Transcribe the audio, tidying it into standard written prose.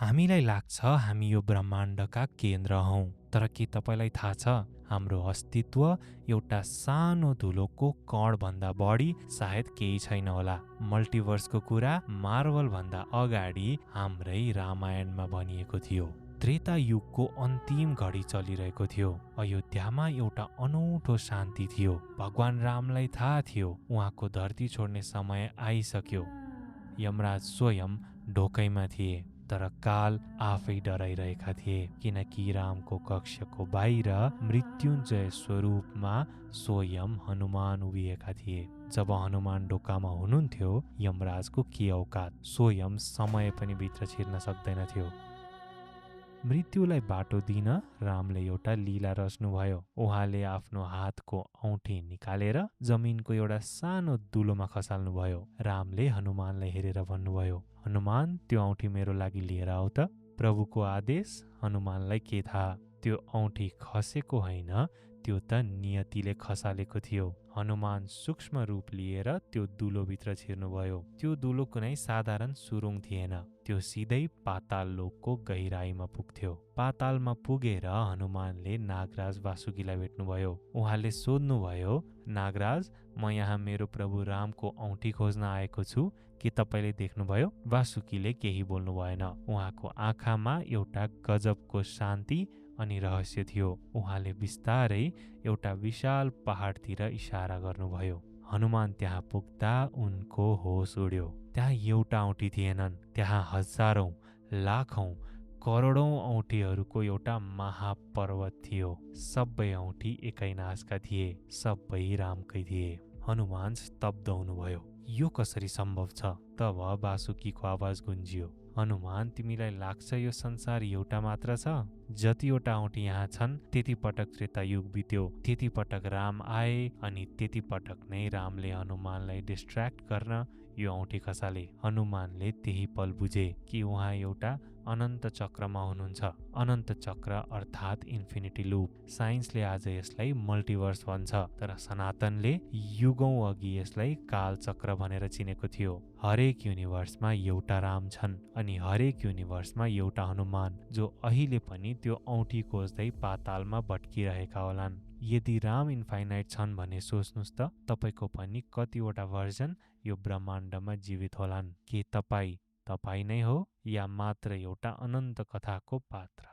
हामीलाई लाग्छ हामी यो ब्रह्माण्डका केन्द्र हौं, तर के तपाईलाई थाहा छ हाम्रो अस्तित्व एउटा सानो धुलोको कणभन्दा बढी सायद केही छैन होला। मल्टिभर्सको कुरा मार्वल भन्दा अगाडि हाम्रै रामायणमा भनिएको थियो। त्रेता युगको अन्तिम घडी चलिरहेको थियो। अयोध्यामा एउटा अनौठो शान्ति थियो। भगवान रामलाई थाहा थियो उहाँको धरती छोड्ने समय आइसक्यो। यमराज स्वयं ढोकैमा थिए, तर काल आफै डराइरहेका थिए, किनकि रामको कक्षको बाहिर मृत्युञ्जय स्वरूपमा स्वयं हनुमान उभिएका थिए। जब हनुमान ढोकामा हुनुहुन्थ्यो, यमराजको के औकात, स्वयं समय पनि भित्र छिर्न सक्दैनथ्यो। मृत्युलाई बाटो दिन रामले एउटा लीला रच्नुभयो। उहाँले आफ्नो हातको औँठी निकालेर जमिनको एउटा सानो दुलोमा खसाल्नुभयो। रामले हनुमानलाई हेरेर भन्नुभयो, हनुमान, त्यो औँठी मेरो लागि लिएर आऊ त। प्रभुको आदेश, हनुमानलाई के थाहा, त्यो औँठी खसेको होइन, त्यो त नियतिले खसालेको थियो। हनुमान सूक्ष्म रूप लिएर त्यो दुलोभित्र छिर्नुभयो। त्यो दुलो कुनै साधारण सुरुङ थिएन, त्यो सिधै पाताल लोकको गहिराईमा पुग्थ्यो। पातालमा पुगेर हनुमानले नागराज वासुकीलाई भेट्नुभयो। उहाँले सोध्नुभयो, नागराज, म यहाँ मेरो प्रभु रामको औँठी खोज्न आएको छु, के तपाईले देख्नुभयो? वासुकीले केही बोल्नु भएन। उहाँको आँखामा एउटा गजबको शान्ति अनि रहस्य थियो। उहाँले बिस्तारै एउटा विशाल पहाडतिर इशारा गर्नुभयो। हनुमान त्यहाँ पुग्दा उनको होस उड्यो। त्यहाँ एउटा औँठी थिएनन्, त्यहाँ हजारौं, लाखौं, करोडौं औँठीहरूको एउटा महापर्वत थियो। सबै औँठी एकै नासका थिए, सबै रामकै थिए। हनुमान स्तब्ध हुनुभयो। यो कसरी सम्भव छ? तब वासुकीको आवाज गुन्जियो, हनुमान, तिमीलाई लाग्छ यो संसार एउटा मात्र छ? जतिवटा औँठी यहाँ छन् त्यति पटक त्रेता युग बित्यो, त्यति पटक राम आए अनि त्यति पटक नै रामले हनुमानलाई डिस्ट्र्याक्ट गर्न यो औँठी खसाले। हनुमानले त्यही पल बुझे कि उहाँ एउटा अनन्त चक्रमा हुनुहुन्छ। अनन्त चक्र अर्थात् इन्फिनिटी लूप। साइन्सले आज यसलाई मल्टिभर्स भन्छ, तर सनातनले युगौं अघि यसलाई काल चक्र भनेर चिनेको थियो। हरेक युनिभर्समा एउटा राम छन् अनि हरेक युनिभर्समा एउटा हनुमान, जो अहिले पनि त्यो औँठी खोज्दै पातालमा भट्किरहेका होलान्। यदि राम इन्फाइनाइट छन् भने सोच्नुस् त, तपाईको पनि कतिवटा भर्जन यो ब्रह्माण्डमा जीवित होलान्। के तपाईँ नै हो या मात्र एउटा अनन्त कथाको पात्र?